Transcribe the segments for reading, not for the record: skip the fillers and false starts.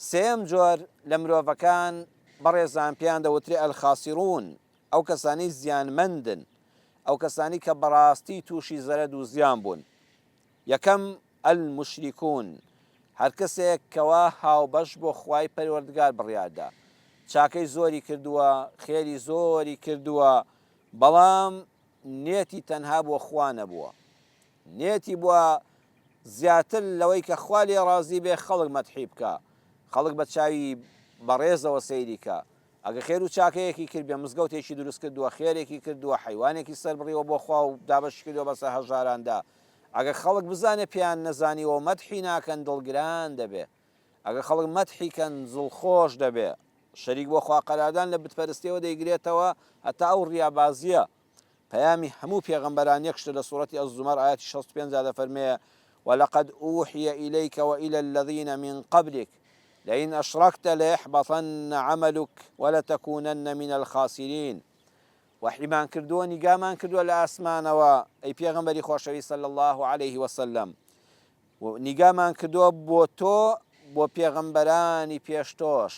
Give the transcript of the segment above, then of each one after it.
سێم جۆر لە مرۆڤەکان بەڕێزان پێیان دەوترێ ئەلخاسیڕون، ئەو کەسانی زیانمەندن، ئەو کەسانی کە بەڕاستی تووشی زەرەد و زیان بوون. یەکەم ئەلموشریکون، هەر کەسێک کەوا هاوبەش بۆ خوای پەروەردگار بڕیاردا، چاکەی زۆری کردووە، خێری زۆری کردووە، بەڵام نێتی تەنها بۆ خوا نەبووە، نێتی بووە زیاتر لەوەی کە خوا لێ ڕازی بێ خەڵک مەدحی بکە، خەڵک بە چاوی بەڕێزەوە سەیریکە. ئەگە خێر و چاکەیەکی کرد بێ، مزگەوتێکی دروست کردووە، خێرێکی کردووە، حیوانێکی سەر بڕیەوە بۆ خوا و دابەش کردووە بەسەر هەژاراندا، ئەگە خەڵک بزانێ پێیان نەزانیەوە مەدحی ناکەن دڵگران دەبێ، ئەگە خەڵک مەدحیکەن زڵخۆش دەبێ، شەریک بۆ خوا قەرادان لە بتپەرستیەوە دەیگرێتەوە هەتا ئەو ڕیابازیە. پەیامی هەموو پێغەمبەران یەکشتە لە سوورەتی ئەز-زومەر ئاەتی 65 دەفەرمێ ولقد أوحي إليك وإلى الذين من قبلك لئن أشركت ليحبطن عملك ولتكونن من الخاسرين. وحیمان کردووە، نیگامان کردووە لە ئاسمانەوە ئەی پێغەمبەری خۆشەوی صلی الله عليه وسلم، نیگامان کردووە بۆ تۆ بۆ پێغەمبەرانی پێشتۆش،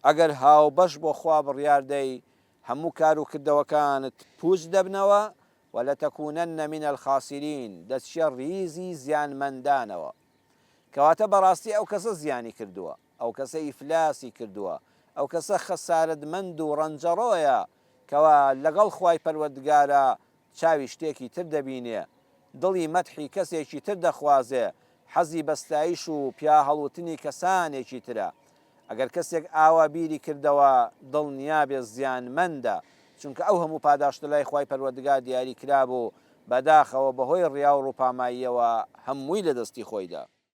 ئەگەر هاوبەش بۆ خوا بڕیاردەی هەموو کار و کردەوەکانت پوچ دەبنەوە وەلەتەکونەنە من الخاسرین، دەچیە ڕیزی زیانمەندانەوە. کەواتە بەڕاستی ئەو کەسە زیانی کردووە، ئەو کەسە ئیفلاسی کردووە، ئەو کەسە خەسارەتمەند و ڕەنجەڕۆیە کەوا لەگەڵ خوای پەروەردگارە چاوی شتێکی تر دەبینێ، دڵی مەدحی کەسێکی تر دەخوازێ، حەزی بەستایش و پیا هەڵوتنی کەسانێکی ترە. ئەگەر کەسێک ئاوا بیری کردەوە دڵنیابێ زیانمەندە، چونکە ئەو هەموو پاداشتە لای خوای پەروەردگار دیاری کرابوو، بەداخەوە بەهۆی ڕیا و ڕووپاماییەوە هەمووی لە دەستی خۆیدا.